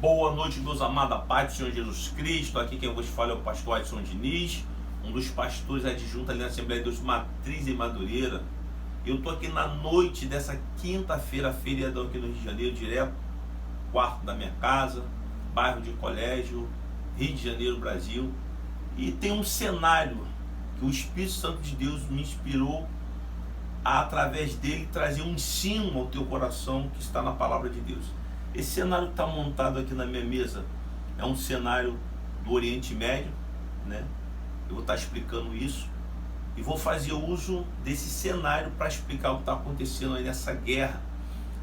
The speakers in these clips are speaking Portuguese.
Boa noite, meus amados, a paz do Senhor Jesus Cristo. Aqui quem vos fala é o pastor Edson Diniz, um dos pastores adjuntos ali na Assembleia de Deus Matriz em Madureira. Eu estou aqui na noite dessa quinta-feira, feriadão aqui no Rio de Janeiro, direto, quarto da minha casa, bairro de colégio, Rio de Janeiro, Brasil. E tem um cenário que o Espírito Santo de Deus me inspirou a, através dele, trazer um ensino ao teu coração que está na palavra de Deus. Esse cenário que está montado aqui na minha mesa é um cenário do Oriente Médio, né? Eu vou estar explicando isso e vou fazer uso desse cenário para explicar o que está acontecendo aí nessa guerra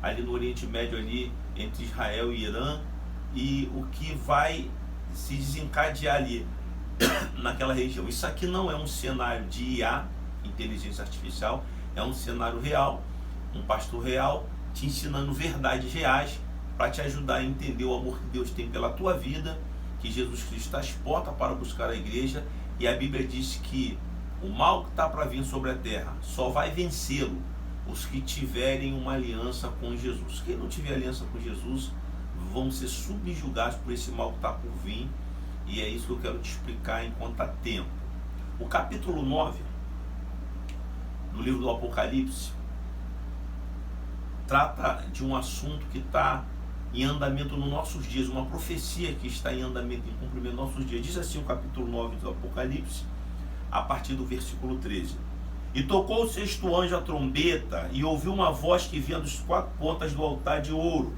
ali no Oriente Médio, ali entre Israel e Irã, e o que vai se desencadear ali naquela região. Isso aqui não é um cenário de IA, inteligência artificial, é um cenário real, um pastor real te ensinando verdades reais para te ajudar a entender o amor que Deus tem pela tua vida, que Jesus Cristo está às portas para buscar a igreja, e a Bíblia diz que o mal que está para vir sobre a terra só vai vencê-lo os que tiverem uma aliança com Jesus. Quem não tiver aliança com Jesus vão ser subjugados por esse mal que está por vir, e é isso que eu quero te explicar enquanto há tempo. O capítulo 9 do livro do Apocalipse trata de um assunto que está em andamento nos nossos dias, uma profecia que está em andamento, em cumprimento nos nossos dias. Diz assim o capítulo 9 do Apocalipse, a partir do versículo 13. E tocou o sexto anjo a trombeta, e ouviu uma voz que vinha dos quatro pontas do altar de ouro,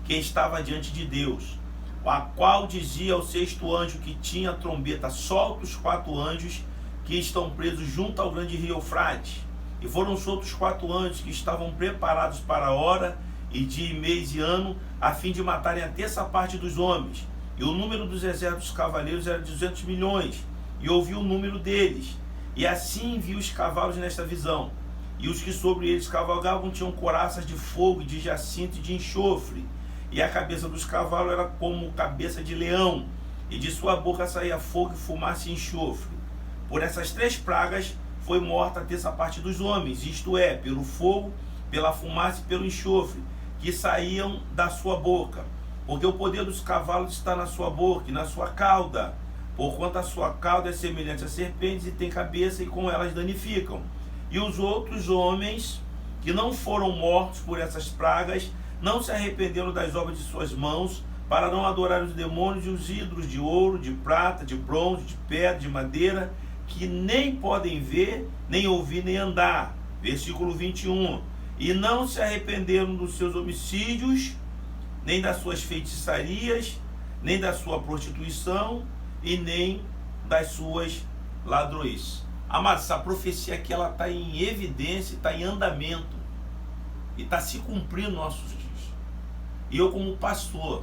que estava diante de Deus, a qual dizia ao sexto anjo que tinha a trombeta: solta os quatro anjos que estão presos junto ao grande rio Eufrates. E foram soltos os quatro anjos que estavam preparados para a hora e dia e mês e ano, a fim de matarem a terça parte dos homens. E o número dos exércitos cavaleiros era 200 milhões, e ouvi o número deles. E assim vi os cavalos nesta visão, e os que sobre eles cavalgavam tinham couraças de fogo, de jacinto e de enxofre, e a cabeça dos cavalos era como cabeça de leão, e de sua boca saía fogo e fumaça e enxofre. Por essas três pragas foi morta a terça parte dos homens, isto é, pelo fogo, pela fumaça e pelo enxofre, que saíam da sua boca, porque o poder dos cavalos está na sua boca e na sua cauda, porquanto a sua cauda é semelhante a serpentes e tem cabeça, e com elas danificam. E os outros homens que não foram mortos por essas pragas não se arrependeram das obras de suas mãos, para não adorar os demônios e os ídolos de ouro, de prata, de bronze, de pedra, de madeira, que nem podem ver, nem ouvir, nem andar. Versículo 21. E não se arrependeram dos seus homicídios, nem das suas feitiçarias, nem da sua prostituição, e nem das suas ladrões. Amados, essa profecia aqui ela está em evidência, está em andamento, e está se cumprindo nos nossos dias. E eu, como pastor,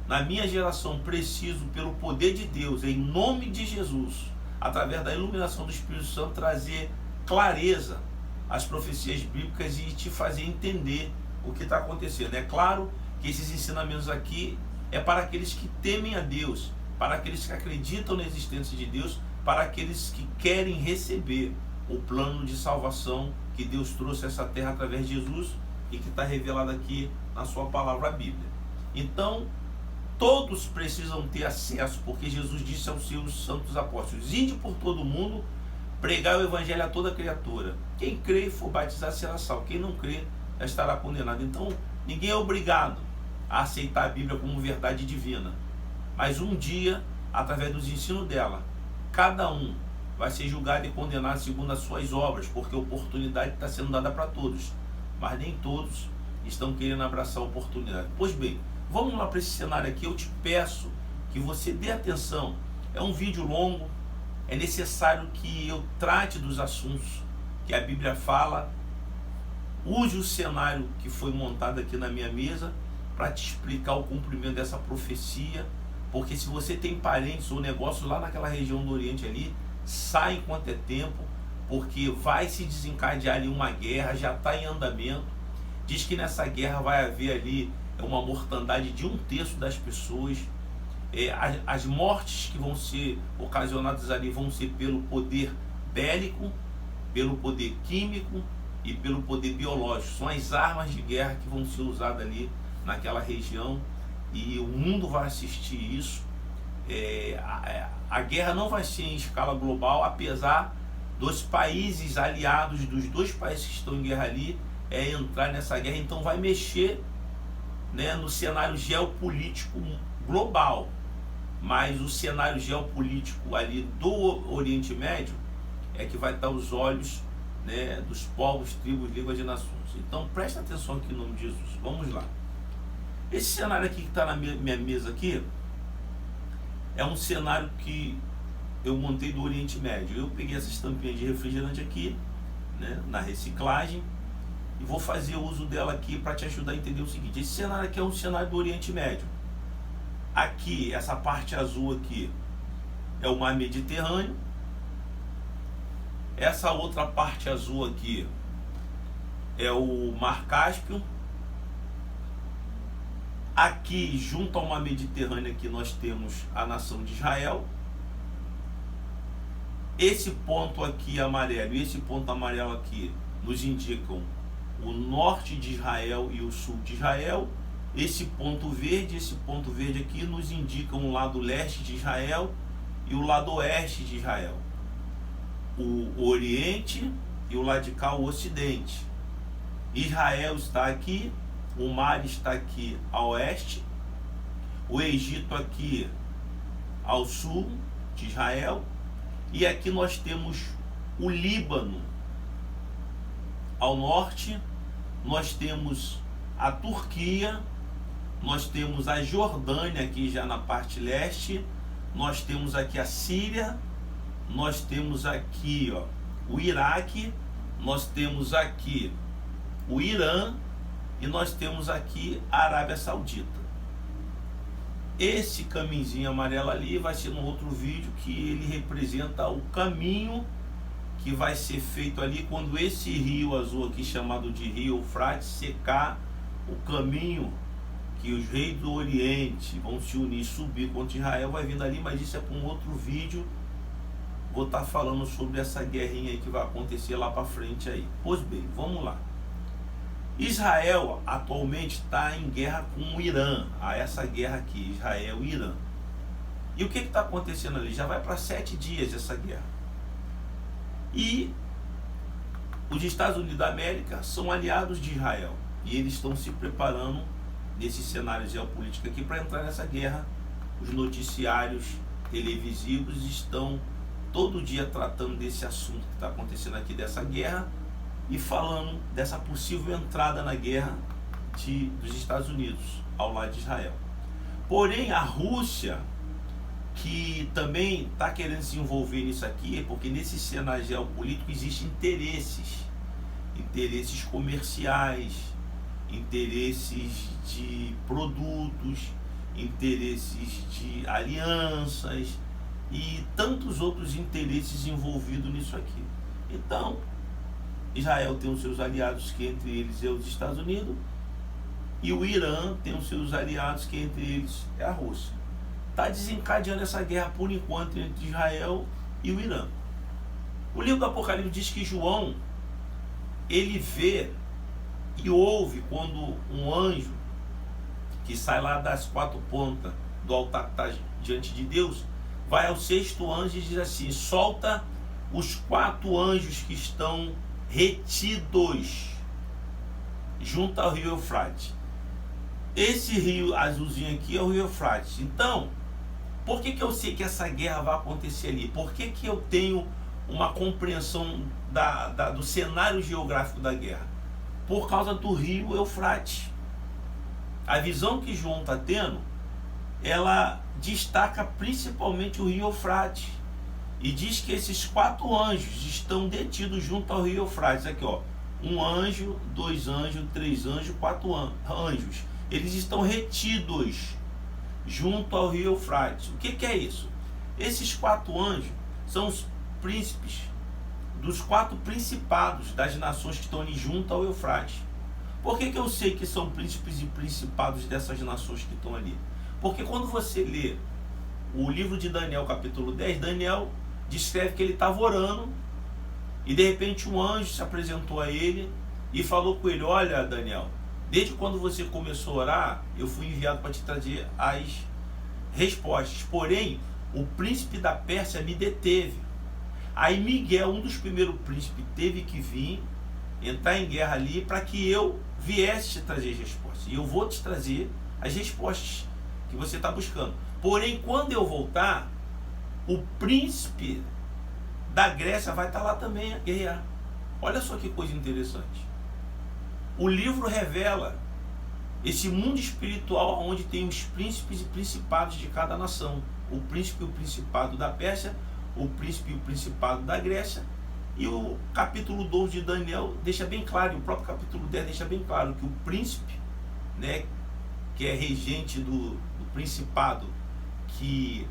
na minha geração, preciso, pelo poder de Deus, em nome de Jesus, através da iluminação do Espírito Santo, trazer clareza às profecias bíblicas e te fazer entender o que está acontecendo. É claro que esses ensinamentos aqui é para aqueles que temem a Deus, para aqueles que acreditam na existência de Deus, para aqueles que querem receber o plano de salvação que Deus trouxe a essa terra através de Jesus e que está revelado aqui na sua palavra, a Bíblia. Então, todos precisam ter acesso, porque Jesus disse aos seus santos apóstolos: ide por todo mundo, pregar o evangelho a toda criatura. Quem crê e for batizado será salvo, quem não crê já estará condenado. Então, ninguém é obrigado a aceitar a Bíblia como verdade divina, mas um dia, através dos ensinos dela, cada um vai ser julgado e condenado segundo as suas obras, porque a oportunidade está sendo dada para todos, mas nem todos estão querendo abraçar a oportunidade. Pois bem, vamos lá para esse cenário aqui. Eu te peço que você dê atenção. É um vídeo longo, é necessário que eu trate dos assuntos que a Bíblia fala. Use o cenário que foi montado aqui na minha mesa para te explicar o cumprimento dessa profecia, porque se você tem parentes ou negócios lá naquela região do Oriente ali, sai enquanto é tempo, porque vai se desencadear ali uma guerra, já está em andamento. Diz que nessa guerra vai haver ali uma mortandade de 1/3 das pessoas. As mortes que vão ser ocasionadas ali vão ser pelo poder bélico, pelo poder químico e pelo poder biológico. São as armas de guerra que vão ser usadas ali naquela região. e o mundo vai assistir isso. A guerra não vai ser em escala global, apesar dos países aliados, dos dois países que estão em guerra ali, entrar nessa guerra. Então vai mexer, né, no cenário geopolítico global, mas o cenário geopolítico ali do Oriente Médio é que vai estar os olhos, né, dos povos, tribos, línguas e nações. Então presta atenção aqui em nome de Jesus. Vamos lá. Esse cenário aqui que está na minha mesa aqui é um cenário que eu montei do Oriente Médio. Eu peguei essa estampinha de refrigerante aqui, né, na reciclagem, e vou fazer uso dela aqui para te ajudar a entender o seguinte. Esse cenário aqui é um cenário do Oriente Médio. Aqui, essa parte azul aqui é o mar Mediterrâneo. Essa outra parte azul aqui é o mar Cáspio. Aqui, junto ao mar Mediterrâneo, aqui nós temos a nação de Israel. Esse ponto aqui amarelo e esse ponto amarelo aqui nos indicam o norte de Israel e o sul de Israel. Esse ponto verde aqui nos indicam o lado leste de Israel e o lado oeste de Israel. O Oriente e o lado de cá o Ocidente. Israel está aqui, o mar está aqui a oeste, o Egito aqui ao sul de Israel, e aqui nós temos o Líbano ao norte, nós temos a Turquia, nós temos a Jordânia aqui já na parte leste, nós temos aqui a Síria, nós temos aqui, ó, o Iraque, nós temos aqui o Irã e nós temos aqui a Arábia Saudita. Esse caminhozinho amarelo ali vai ser no outro vídeo, que ele representa o caminho que vai ser feito ali quando esse rio azul aqui, chamado de Rio Eufrates, secar, o caminho que os reis do Oriente vão se unir e subir contra Israel vai vindo ali, mas isso é para um outro vídeo. Vou estar falando sobre essa guerrinha aí que vai acontecer lá para frente aí. Pois bem, vamos lá. Israel atualmente está em guerra com o Irã. Essa guerra aqui, Israel e Irã. E o que está acontecendo ali? Já vai para 7 dias essa guerra. E os Estados Unidos da América são aliados de Israel. E eles estão se preparando nesse cenário geopolítico aqui para entrar nessa guerra. Os noticiários televisivos estão todo dia tratando desse assunto que está acontecendo aqui, dessa guerra, e falando dessa possível entrada na guerra dos Estados Unidos ao lado de Israel. Porém, a Rússia, que também está querendo se envolver nisso aqui, porque nesse cenário geopolítico existem interesses comerciais, interesses de produtos, interesses de alianças e tantos outros interesses envolvidos nisso aqui. Então, Israel tem os seus aliados, que entre eles é os Estados Unidos, e o Irã tem os seus aliados, que entre eles é a Rússia. Está desencadeando essa guerra por enquanto entre Israel e o Irã. O livro do Apocalipse diz que João, ele vê e ouve quando um anjo que sai lá das 4 pontas do altar que está diante de Deus, vai ao 6º anjo e diz assim: solta os 4 anjos que estão retidos junto ao rio Eufrates. Esse rio azulzinho aqui é o rio Eufrates. Então, por que eu sei que essa guerra vai acontecer ali? Por que eu tenho uma compreensão do cenário geográfico da guerra? Por causa do rio Eufrates. A visão que João está tendo, ela destaca principalmente o rio Eufrates. E diz que esses 4 anjos estão detidos junto ao rio Eufrates. Aqui, ó, 1 anjo, 2 anjos, 3 anjos, 4 anjos. Eles estão retidos junto ao rio Eufrates. O que é isso? Esses 4 anjos são os príncipes dos 4 principados das nações que estão ali junto ao Eufrates. Por que eu sei que são príncipes e principados dessas nações que estão ali? Porque quando você lê o livro de Daniel, capítulo 10, Daniel descreve que ele estava orando e de repente um anjo se apresentou a ele e falou com ele: olha, Daniel, Desde quando você começou a orar, eu fui enviado para te trazer as respostas. Porém, o príncipe da Pérsia me deteve. Aí Miguel, um dos primeiros príncipes, teve que vir, entrar em guerra ali, para que eu viesse te trazer as respostas. E eu vou te trazer as respostas que você está buscando. Porém, quando eu voltar, o príncipe da Grécia vai estar lá também a guerrear. Olha só que coisa interessante. O livro revela esse mundo espiritual onde tem os príncipes e principados de cada nação. O príncipe e o principado da Pérsia, o príncipe e o principado da Grécia. E o capítulo 12 de Daniel deixa bem claro, e o próprio capítulo 10 deixa bem claro que o príncipe, né, que é regente do principado, que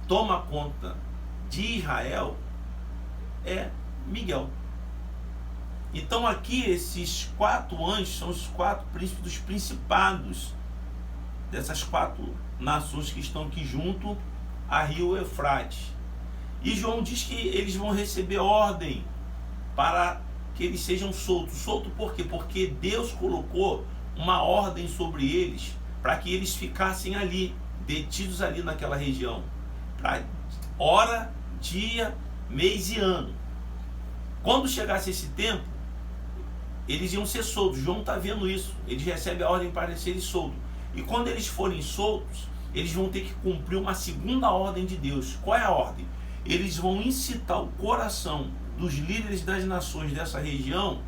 toma conta de Israel, é Miguel. Então aqui esses 4 anjos são os 4 príncipes dos principados dessas 4 nações que estão aqui junto a rio Eufrates. E João diz que eles vão receber ordem para que eles sejam soltos. Solto por quê? Porque Deus colocou uma ordem sobre eles para que eles ficassem ali, detidos ali naquela região, para hora, dia, mês e ano. Quando chegasse esse tempo, eles iam ser soltos. João está vendo isso. Eles recebem a ordem para serem soltos. E quando eles forem soltos, eles vão ter que cumprir uma segunda ordem de Deus. Qual é a ordem? Eles vão incitar o coração dos líderes das nações dessa região,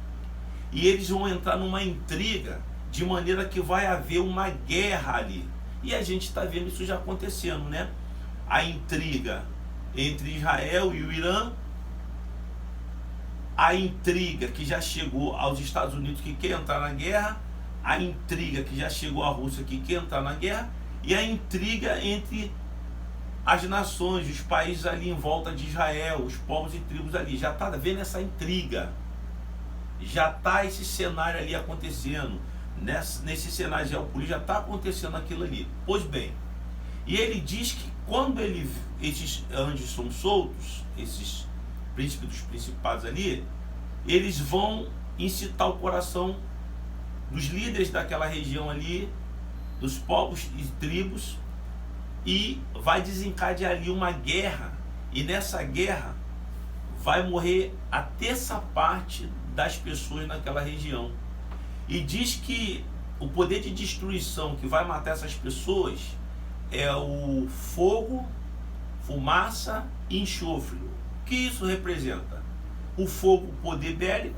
e eles vão entrar numa intriga, de maneira que vai haver uma guerra ali. E a gente está vendo isso já acontecendo, né? A intriga entre Israel e o Irã, a intriga que já chegou aos Estados Unidos, que quer entrar na guerra, a intriga que já chegou à Rússia, que quer entrar na guerra, e a intriga entre as nações, os países ali em volta de Israel, os povos e tribos ali. Já está vendo essa intriga, já está esse cenário ali acontecendo, nesse cenário geopolítico já está acontecendo aquilo ali. Pois bem, e ele diz que quando esses anjos são soltos, esses príncipes dos principados ali, eles vão incitar o coração dos líderes daquela região ali, dos povos e tribos, e vai desencadear ali uma guerra, e nessa guerra vai morrer a terça parte das pessoas naquela região. E diz que o poder de destruição que vai matar essas pessoas é o fogo, fumaça e enxofre. O que isso representa? O fogo, o poder bélico,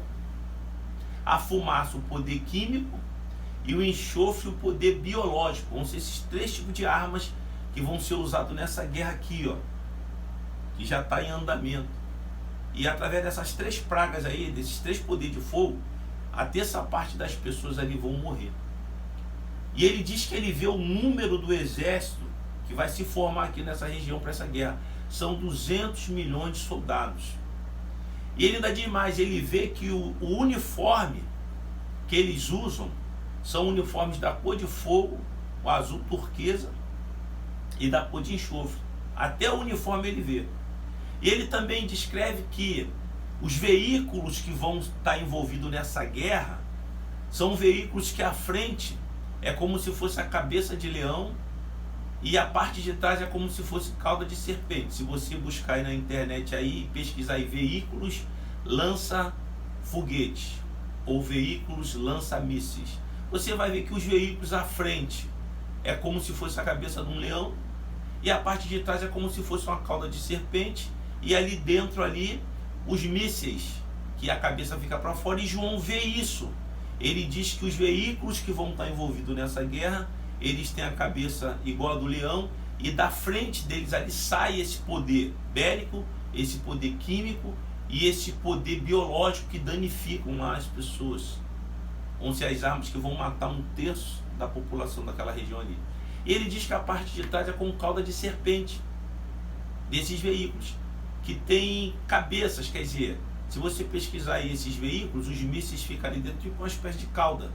a fumaça, o poder químico, e o enxofre, o poder biológico. Vão ser esses 3 tipos de armas que vão ser usados nessa guerra aqui, ó, que já está em andamento. E através dessas 3 pragas aí, desses 3 poderes de fogo, a terça parte das pessoas ali vão morrer. E ele diz que ele vê o número do exército que vai se formar aqui nessa região para essa guerra. São 200 milhões de soldados. E ele ainda diz mais, ele vê que o uniforme que eles usam são uniformes da cor de fogo, o azul turquesa, e da cor de enxofre. Até o uniforme ele vê. E ele também descreve que os veículos que vão estar envolvidos nessa guerra são veículos que a frente é como se fosse a cabeça de leão e a parte de trás é como se fosse cauda de serpente. Se você buscar aí na internet aí, pesquisar aí veículos lança-foguetes ou veículos lança-mísseis, você vai ver que os veículos à frente é como se fosse a cabeça de um leão e a parte de trás é como se fosse uma cauda de serpente, e ali dentro ali os mísseis, que a cabeça fica para fora. E João vê isso. Ele diz que os veículos que vão estar envolvidos nessa guerra, eles têm a cabeça igual a do leão, e da frente deles ali sai esse poder bélico, esse poder químico e esse poder biológico que danificam lá as pessoas. Vão ser as armas que vão matar 1/3 da população daquela região ali. E ele diz que a parte de trás é como cauda de serpente desses veículos, que tem cabeças. Quer dizer, se você pesquisar aí esses veículos, os mísseis ficam ali dentro tipo uma espécie de cauda,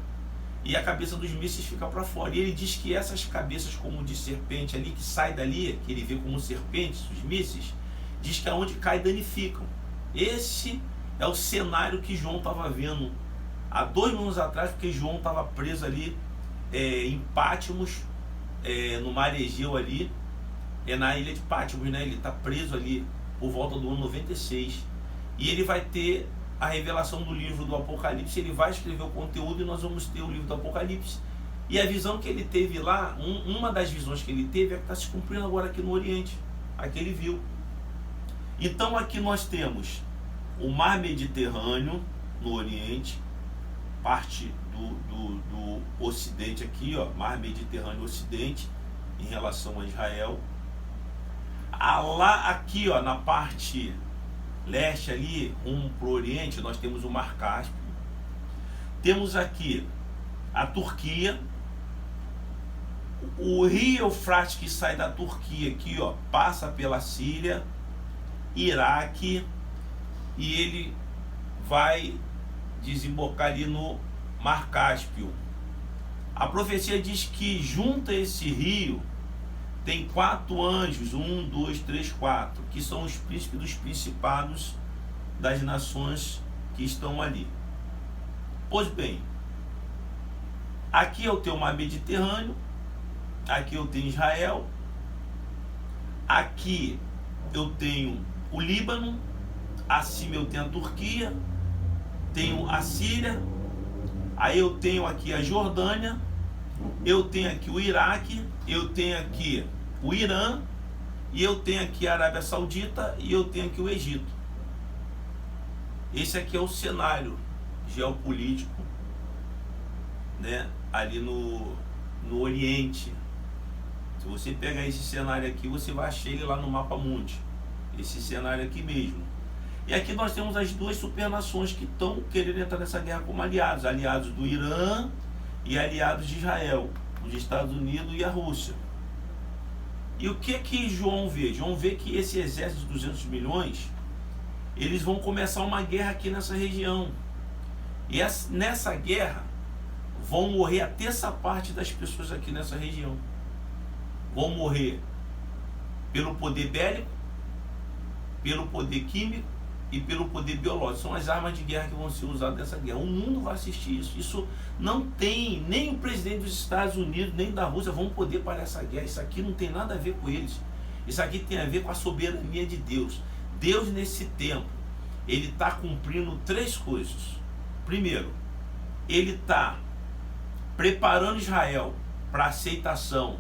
e a cabeça dos mísseis fica para fora. E ele diz que essas cabeças como de serpente ali, que sai dali, que ele vê como serpentes, os mísseis, diz que aonde cai danificam. Esse é o cenário que João estava vendo há 2.000 anos atrás, porque João estava preso ali em Patmos, no mar Egeu ali, na ilha de Patmos, né? Ele está preso ali por volta do ano 96, e ele vai ter a revelação do livro do Apocalipse. Ele vai escrever o conteúdo e nós vamos ter o livro do Apocalipse. E a visão que ele teve lá, uma das visões que ele teve é que está se cumprindo agora aqui no Oriente, aqui ele viu. Então aqui nós temos o mar Mediterrâneo no Oriente, parte do Ocidente aqui, ó, mar Mediterrâneo Ocidente, em relação a Israel. Lá aqui, ó, na parte leste ali, rumo para o Oriente, nós temos o Mar Cáspio. Temos aqui a Turquia, o rio Eufrates que sai da Turquia aqui, ó, passa pela Síria, Iraque, e ele vai desembocar ali no Mar Cáspio. A profecia diz que junto a esse rio tem 4 anjos, 1, 2, 3, 4, que são os príncipes dos principados das nações que estão ali. Pois bem, aqui eu tenho o mar Mediterrâneo, aqui eu tenho Israel, aqui eu tenho o Líbano, acima eu tenho a Turquia, tenho a Síria, aí eu tenho aqui a Jordânia, eu tenho aqui o Iraque, eu tenho aqui o Irã, e eu tenho aqui a Arábia Saudita, e eu tenho aqui o Egito. Esse aqui é o cenário geopolítico, né, ali no Oriente. Se você pegar esse cenário aqui, você vai achar ele lá no mapa mundi. Esse cenário aqui mesmo. E aqui nós temos as duas supernações que estão querendo entrar nessa guerra como aliados do Irã e aliados de Israel, os Estados Unidos e a Rússia. E o que João vê? João vê que esse exército de 200 milhões, eles vão começar uma guerra aqui nessa região. E nessa guerra vão morrer a terça parte das pessoas aqui nessa região. Vão morrer pelo poder bélico, pelo poder químico e pelo poder biológico. São as armas de guerra que vão ser usadas nessa guerra. O mundo vai assistir isso. Isso não tem, nem o presidente dos Estados Unidos, nem da Rússia vão poder parar essa guerra. Isso aqui não tem nada a ver com eles. Isso aqui tem a ver com a soberania de Deus. Deus, nesse tempo, ele está cumprindo 3 coisas. Primeiro, ele está preparando Israel para a aceitação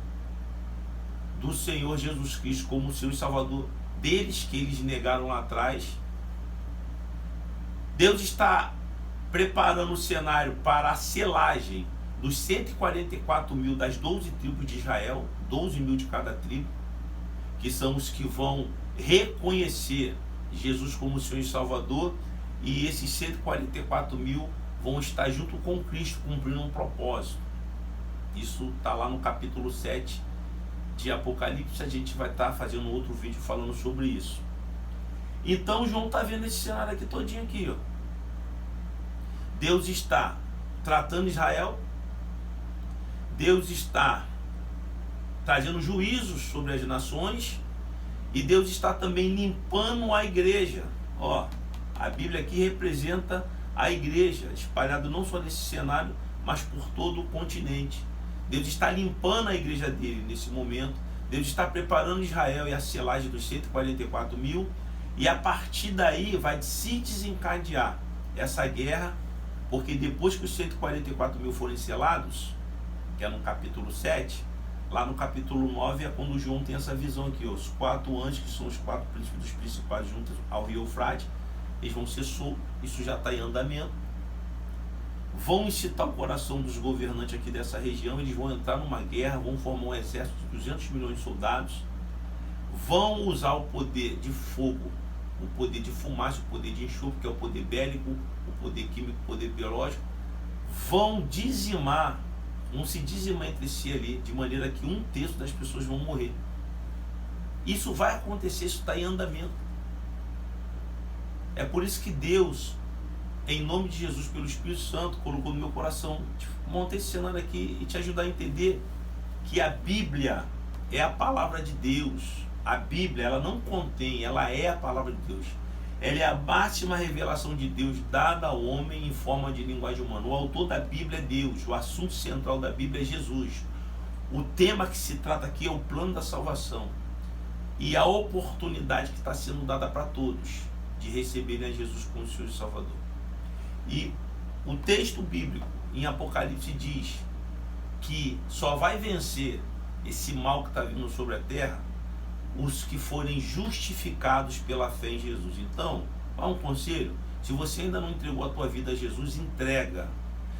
do Senhor Jesus Cristo como seu Salvador deles, que eles negaram lá atrás. Deus está preparando o cenário para a selagem dos 144 mil das 12 tribos de Israel, 12 mil de cada tribo, que são os que vão reconhecer Jesus como Senhor e Salvador, e esses 144 mil vão estar junto com Cristo, cumprindo um propósito. Isso está lá no capítulo 7 de Apocalipse. A gente vai estar fazendo outro vídeo falando sobre isso. Então João está vendo esse cenário aqui todinho aqui, ó. Deus está tratando Israel, Deus está trazendo juízos sobre as nações, e Deus está também limpando a igreja. Ó, a Bíblia aqui representa a igreja, espalhada não só nesse cenário, mas por todo o continente. Deus está limpando a igreja dele nesse momento. Deus está preparando Israel e a selagem dos 144 mil. E a partir daí vai se desencadear essa guerra, porque depois que os 144 mil forem selados, que é no capítulo 7, lá no capítulo 9 é quando João tem essa visão aqui, ó, os 4 anjos, que são os 4 príncipes dos principais juntos ao rio Eufrates, eles vão ser soltos. Isso já está em andamento. Vão incitar o coração dos governantes aqui dessa região, eles vão entrar numa guerra, vão formar um exército de 200 milhões de soldados, vão usar o poder de fogo, o poder de fumaça, o poder de enxofre, que é o poder bélico, o poder químico, o poder biológico, vão dizimar, vão se dizimar entre si ali, de maneira que 1/3 das pessoas vão morrer. Isso vai acontecer, isso está em andamento. É por isso que Deus, em nome de Jesus, pelo Espírito Santo, colocou no meu coração montar esse cenário aqui e te ajudar a entender que a Bíblia é a palavra de Deus. A Bíblia, ela não contém, ela é a palavra de Deus. Ela é a máxima revelação de Deus dada ao homem em forma de linguagem humana. O autor da Bíblia é Deus, o assunto central da Bíblia é Jesus. O tema que se trata aqui é o plano da salvação e a oportunidade que está sendo dada para todos de receberem a Jesus como Senhor e Salvador. E o texto bíblico em Apocalipse diz que só vai vencer esse mal que está vindo sobre a terra os que forem justificados pela fé em Jesus. Então, há um conselho: se você ainda não entregou a tua vida a Jesus, entrega.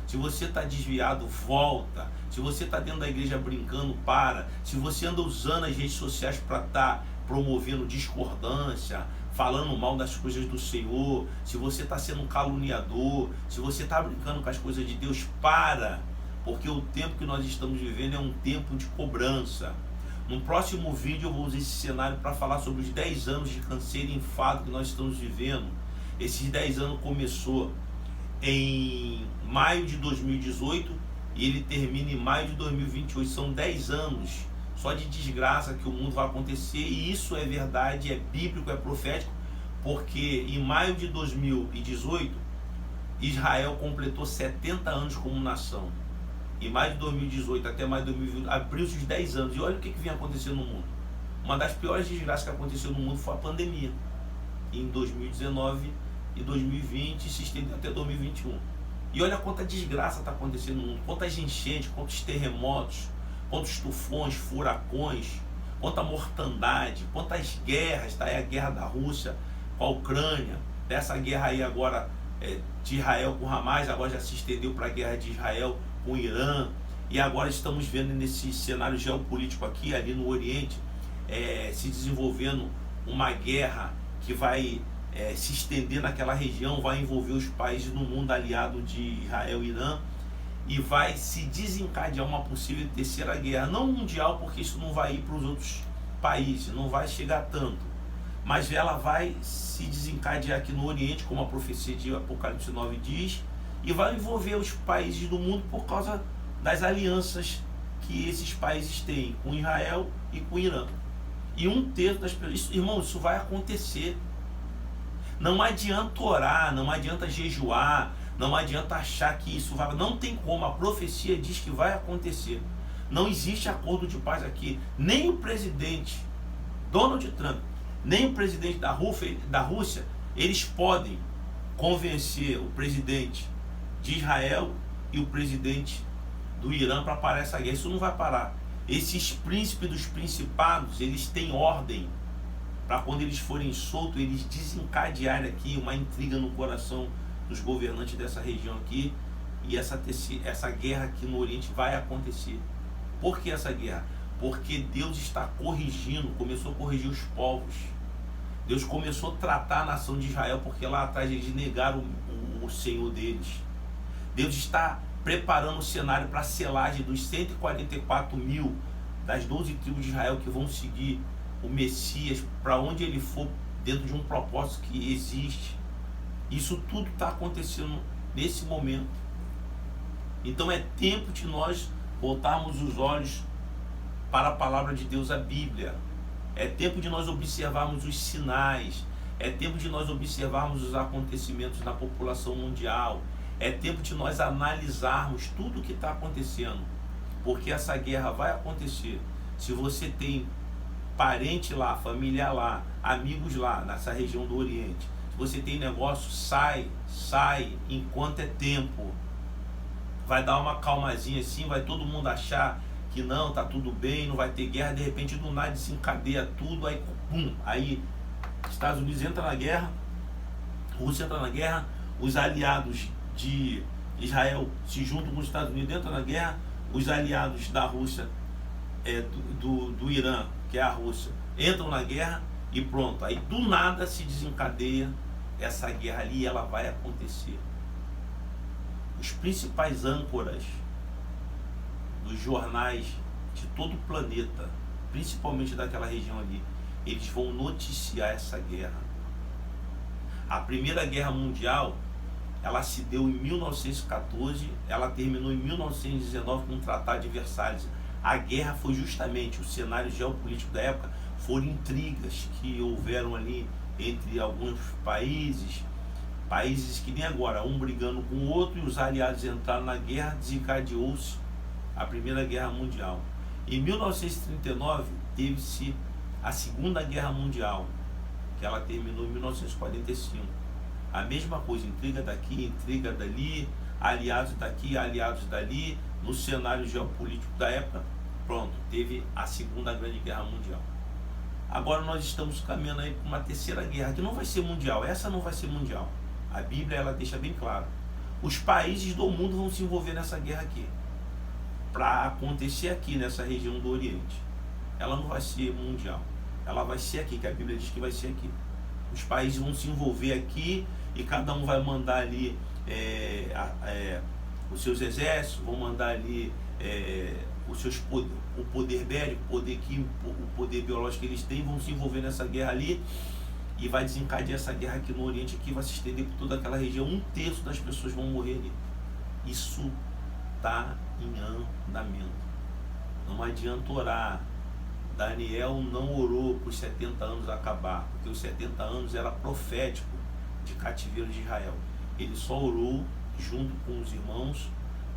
Se você está desviado, volta. Se você está dentro da igreja brincando, para. Se você anda usando as redes sociais para estar promovendo discordância, falando mal das coisas do Senhor, se você está sendo um caluniador, se você está brincando com as coisas de Deus, para. Porque o tempo que nós estamos vivendo é um tempo de cobrança. No próximo vídeo eu vou usar esse cenário para falar sobre os 10 anos de câncer e enfado que nós estamos vivendo. Esses 10 anos começou em maio de 2018 e ele termina em maio de 2028. São 10 anos só de desgraça que o mundo vai acontecer, e isso é verdade, é bíblico, é profético, porque em maio de 2018 Israel completou 70 anos como nação. Em maio de 2018 até maio de 2020 abriu-se os 10 anos, e olha o que vem acontecendo no mundo. Uma das piores desgraças que aconteceu no mundo foi a pandemia em 2019 e 2020, se estendeu até 2021. E olha quanta desgraça está acontecendo no mundo, quantas enchentes, quantos terremotos, quantos tufões, furacões, quanta mortandade, quantas guerras. Está aí a guerra da Rússia com a Ucrânia, dessa guerra aí agora de Israel com Hamas, agora já se estendeu para a guerra de Israel com o Irã, e agora estamos vendo nesse cenário geopolítico aqui, ali no Oriente, se desenvolvendo uma guerra que vai se estender naquela região, vai envolver os países no mundo aliado de Israel e Irã, e vai se desencadear uma possível terceira guerra, não mundial, porque isso não vai ir para os outros países, não vai chegar tanto, mas ela vai se desencadear aqui no Oriente, como a profecia de Apocalipse 9 diz, e vai envolver os países do mundo por causa das alianças que esses países têm com Israel e com Irã. E um terço das pessoas, irmão, isso vai acontecer. Não adianta orar, não adianta jejuar, não adianta achar que isso vai... Não tem como, a profecia diz que vai acontecer. Não existe acordo de paz aqui. Nem o presidente Donald Trump, nem o presidente da Rússia, eles podem convencer o presidente de Israel e o presidente do Irã para parar essa guerra. Isso não vai parar. Esses príncipes dos principados, eles têm ordem para quando eles forem soltos, eles desencadearem aqui uma intriga no coração dos governantes dessa região aqui, e essa guerra aqui no Oriente vai acontecer. Por que essa guerra? Porque Deus está corrigindo, começou a corrigir os povos. Deus começou a tratar a nação de Israel, porque lá atrás eles negaram o Senhor deles. Deus está preparando o cenário para a selagem dos 144 mil das 12 tribos de Israel que vão seguir o Messias para onde ele for, dentro de um propósito que existe. Isso tudo está acontecendo nesse momento. Então é tempo de nós voltarmos os olhos para a palavra de Deus, a Bíblia. É tempo de nós observarmos os sinais. É tempo de nós observarmos os acontecimentos na população mundial. É tempo de nós analisarmos tudo o que está acontecendo, porque essa guerra vai acontecer. Se você tem parente lá, familiar lá, amigos lá, nessa região do Oriente, se você tem negócio, sai enquanto é tempo. Vai dar uma calmazinha assim, vai todo mundo achar que não, tá tudo bem, não vai ter guerra, de repente do nada desencadeia tudo, aí pum, aí Estados Unidos entra na guerra, Rússia entra na guerra, os aliados de Israel se juntam com os Estados Unidos, entram na guerra, os aliados da Rússia, do Irã, que é a Rússia, entram na guerra e pronto, aí do nada se desencadeia essa guerra ali e ela vai acontecer. Os principais âncoras dos jornais de todo o planeta, principalmente daquela região ali, eles vão noticiar essa guerra. A Primeira Guerra Mundial, ela se deu em 1914, ela terminou em 1919 com o Tratado de Versalhes. A guerra foi justamente o cenário geopolítico da época, foram intrigas que houveram ali entre alguns países que nem agora, um brigando com o outro, e os aliados entraram na guerra, desencadeou-se a Primeira Guerra Mundial. Em 1939 teve-se a Segunda Guerra Mundial, que ela terminou em 1945. A mesma coisa, intriga daqui, intriga dali, aliados daqui, aliados dali, no cenário geopolítico da época, pronto, teve a Segunda Grande Guerra Mundial. Agora nós estamos caminhando aí para uma terceira guerra, que não vai ser mundial, essa não vai ser mundial. A Bíblia, ela deixa bem claro. Os países do mundo vão se envolver nessa guerra aqui, para acontecer aqui nessa região do Oriente. Ela não vai ser mundial, ela vai ser aqui, que a Bíblia diz que vai ser aqui. Os países vão se envolver aqui e cada um vai mandar ali os seus exércitos, vão mandar ali o poder bélico, o poder químico, o poder biológico que eles têm, vão se envolver nessa guerra ali e vai desencadear essa guerra aqui no Oriente, que vai se estender por toda aquela região. 1/3 das pessoas vão morrer ali. Isso está em andamento. Não adianta orar. Daniel não orou para os 70 anos acabar, porque os 70 anos era profético de cativeiro de Israel. Ele só orou junto com os irmãos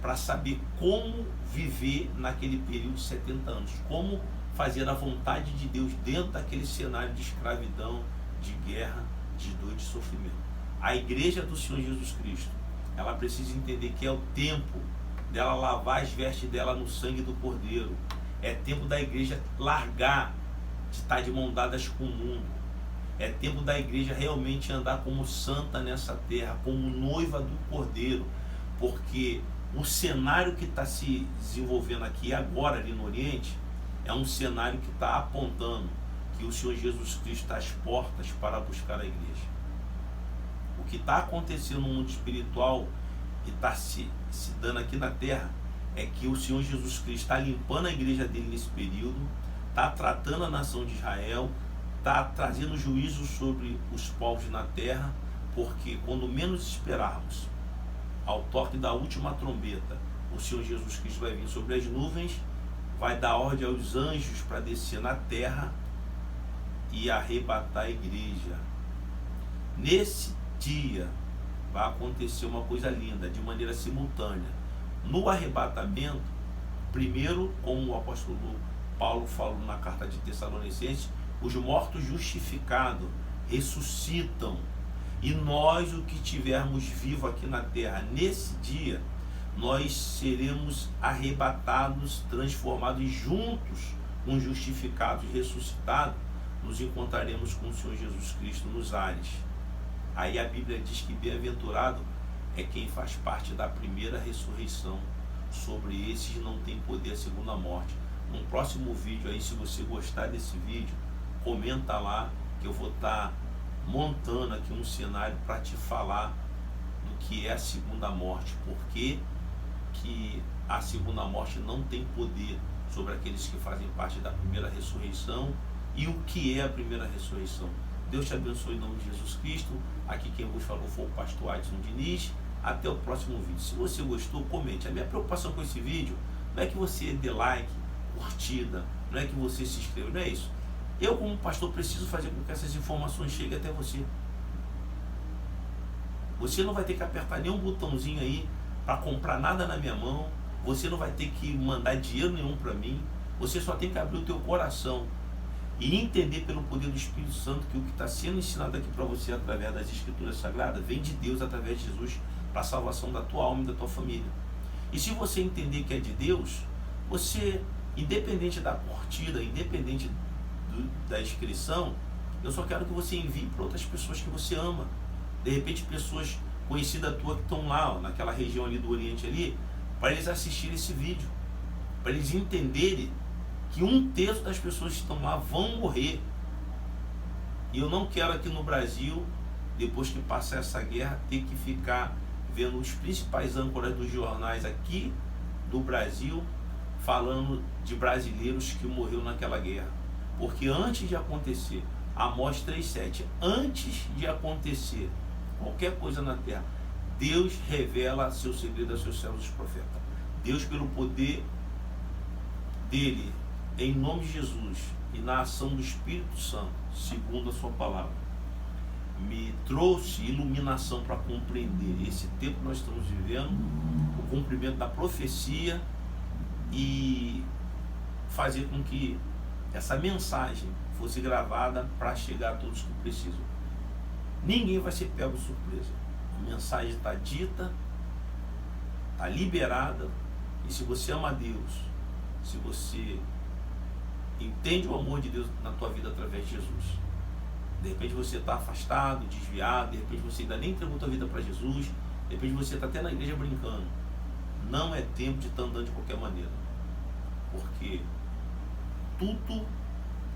para saber como viver naquele período de 70 anos, como fazer a vontade de Deus dentro daquele cenário de escravidão, de guerra, de dor e de sofrimento. A igreja do Senhor Jesus Cristo, ela precisa entender que é o tempo dela lavar as vestes dela no sangue do Cordeiro. É tempo da igreja largar de estar de mão dadas com o mundo. É tempo da igreja realmente andar como santa nessa terra, como noiva do Cordeiro, porque o cenário que está se desenvolvendo aqui agora ali no Oriente é um cenário que está apontando que o Senhor Jesus Cristo está às portas para buscar a igreja. O que está acontecendo no mundo espiritual e está se dando aqui na terra é que o Senhor Jesus Cristo está limpando a igreja dele nesse período, está tratando a nação de Israel, está trazendo juízo sobre os povos na terra, porque quando menos esperarmos, ao toque da última trombeta, o Senhor Jesus Cristo vai vir sobre as nuvens, vai dar ordem aos anjos para descer na terra e arrebatar a igreja. Nesse dia vai acontecer uma coisa linda, de maneira simultânea. No arrebatamento, primeiro, como o apóstolo Paulo falou na carta de Tessalonicenses, os mortos justificados ressuscitam, e nós, o que tivermos vivo aqui na terra, nesse dia, nós seremos arrebatados, transformados, e juntos com os justificados e ressuscitados, nos encontraremos com o Senhor Jesus Cristo nos ares. Aí a Bíblia diz que bem-aventurado é quem faz parte da primeira ressurreição. Sobre esses não tem poder a segunda morte. No próximo vídeo aí, se você gostar desse vídeo, comenta lá que eu vou estar montando aqui um cenário para te falar do que é a segunda morte, porque que a segunda morte não tem poder sobre aqueles que fazem parte da primeira ressurreição e o que é a primeira ressurreição. Deus te abençoe em nome de Jesus Cristo. Aqui quem vos falou foi o pastor Adson Diniz. Até o próximo vídeo. Se você gostou, comente. A minha preocupação com esse vídeo não é que você dê like, curtida, não é que você se inscreva, não é isso. Eu, como pastor, preciso fazer com que essas informações cheguem até você. Você não vai ter que apertar nenhum botãozinho aí para comprar nada na minha mão. Você não vai ter que mandar dinheiro nenhum para mim. Você só tem que abrir o teu coração e entender pelo poder do Espírito Santo que o que está sendo ensinado aqui para você através das Escrituras Sagradas vem de Deus através de Jesus para a salvação da tua alma e da tua família. E se você entender que é de Deus, você, independente da curtida, independente da inscrição, eu só quero que você envie para outras pessoas que você ama. De repente pessoas conhecidas tuas que estão lá, ó, naquela região ali do Oriente ali, para eles assistirem esse vídeo, para eles entenderem que 1/3 das pessoas que estão lá vão morrer. E eu não quero aqui no Brasil, depois que passar essa guerra, ter que ficar vendo os principais âncoras dos jornais aqui do Brasil falando de brasileiros que morreram naquela guerra. Porque antes de acontecer, Amós 3,7, antes de acontecer qualquer coisa na terra, Deus revela seu segredo aos seus servos profetas. Deus, pelo poder dele, em nome de Jesus e na ação do Espírito Santo, segundo a sua palavra, me trouxe iluminação para compreender esse tempo que nós estamos vivendo, o cumprimento da profecia, e fazer com que essa mensagem fosse gravada para chegar a todos que precisam. Ninguém vai ser pego de surpresa. A mensagem está dita, está liberada, e se você ama a Deus, se você entende o amor de Deus na tua vida através de Jesus, de repente você está afastado, desviado, de repente você ainda nem entregou a tua vida para Jesus, de repente você está até na igreja brincando, não é tempo de estar andando de qualquer maneira, porque tudo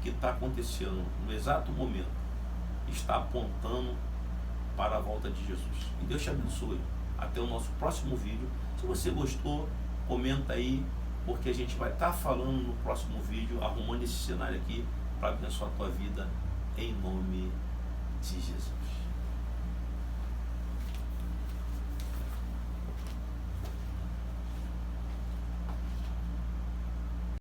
que está acontecendo no exato momento está apontando para a volta de Jesus. E Deus te abençoe. Até o nosso próximo vídeo. Se você gostou, comenta aí, porque a gente vai estar falando no próximo vídeo, arrumando esse cenário aqui para abençoar a tua vida, em nome de Jesus.